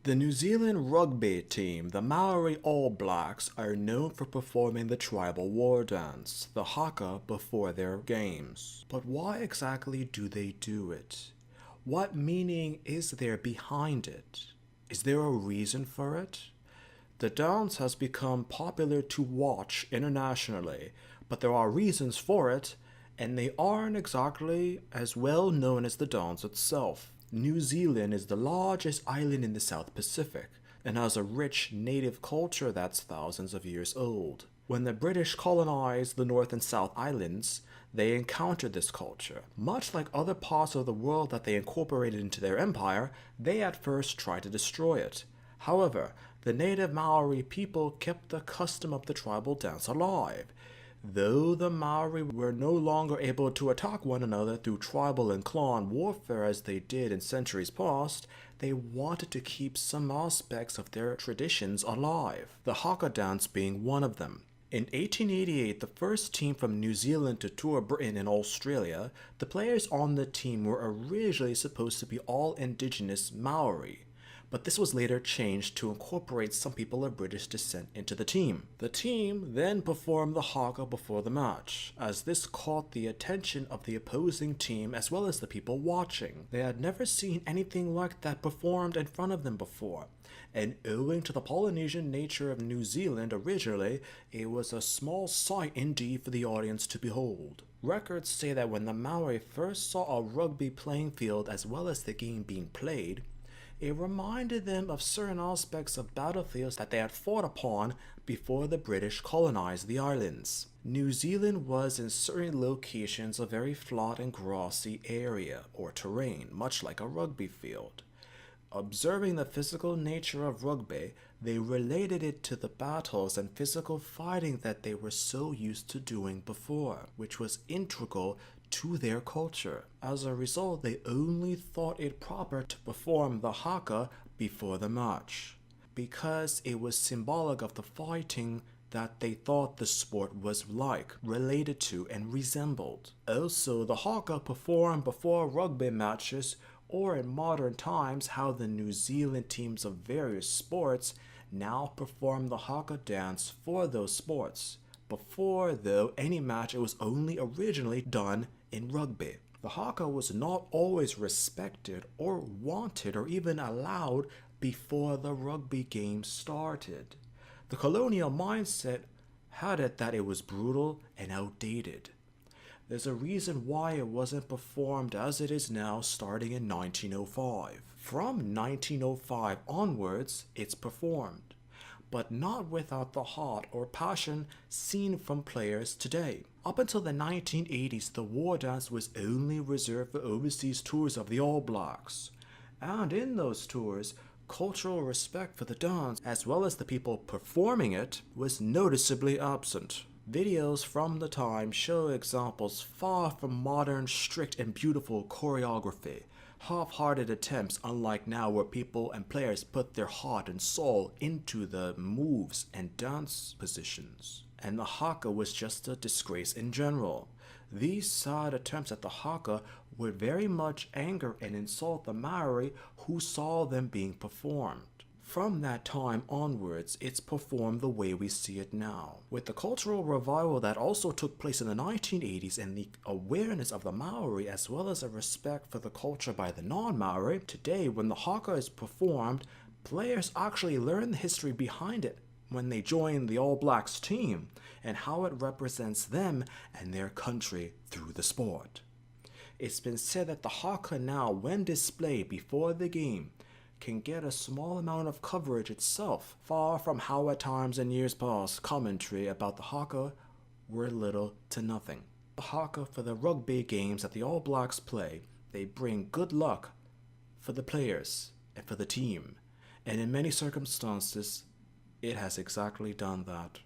The New Zealand rugby team, the Maori All Blacks, are known for performing the tribal war dance, the Haka, before their games. But why exactly do they do it? What meaning is there behind it? Is there a reason for it? The dance has become popular to watch internationally, but there are reasons for it, and they aren't exactly as well known as the dance itself. New Zealand is the largest island in the South Pacific and has a rich native culture that's thousands of years old. When the British colonized the North and South Islands, they encountered this culture. Much like other parts of the world that they incorporated into their empire, they at first tried to destroy it. However, the native Maori people kept the custom of the tribal dance alive. Though the Maori were no longer able to attack one another through tribal and clan warfare as they did in centuries past, they wanted to keep some aspects of their traditions alive, the Haka dance being one of them. In 1888, the first team from New Zealand to tour Britain and Australia, the players on the team were originally supposed to be all indigenous Maori, but this was later changed to incorporate some people of British descent into the team. The team then performed the Haka before the match, as this caught the attention of the opposing team as well as the people watching. They had never seen anything like that performed in front of them before, and owing to the Polynesian nature of New Zealand originally, it was a small sight indeed for the audience to behold. Records say that when the Maori first saw a rugby playing field as well as the game being played, it reminded them of certain aspects of battlefields that they had fought upon before the British colonized the islands. New Zealand was in certain locations a very flat and grassy area or terrain, much like a rugby field. Observing the physical nature of rugby, they related it to the battles and physical fighting that they were so used to doing before, which was integral to their culture. As a result, they only thought it proper to perform the Haka before the match, because it was symbolic of the fighting that they thought the sport was like, related to, and resembled. Also, the Haka performed before rugby matches, or in modern times how the New Zealand teams of various sports now perform the Haka dance for those sports. Before, though, any match, it was only originally done in rugby. The Haka was not always respected or wanted or even allowed before the rugby game started. The colonial mindset had it that it was brutal and outdated. There's a reason why it wasn't performed as it is now starting in 1905. From 1905 onwards, it's performed, but not without the heart or passion seen from players today. Up until the 1980s, the war dance was only reserved for overseas tours of the All Blacks. And in those tours, cultural respect for the dance, as well as the people performing it, was noticeably absent. Videos from the time show examples far from modern, strict and beautiful choreography. Half-hearted attempts, unlike now where people and players put their heart and soul into the moves and dance positions. And the Haka was just a disgrace in general. These sad attempts at the Haka would very much anger and insult the Maori who saw them being performed. From that time onwards, it's performed the way we see it now. With the cultural revival that also took place in the 1980s and the awareness of the Maori as well as a respect for the culture by the non-Maori, today when the Haka is performed, players actually learn the history behind it when they join the All Blacks team and how it represents them and their country through the sport. It's been said that the Haka now, when displayed before the game, can get a small amount of coverage itself, far from how at times in years past commentary about the Haka were little to nothing. The Haka for the rugby games that the All Blacks play, they bring good luck for the players and for the team, and in many circumstances, it has exactly done that.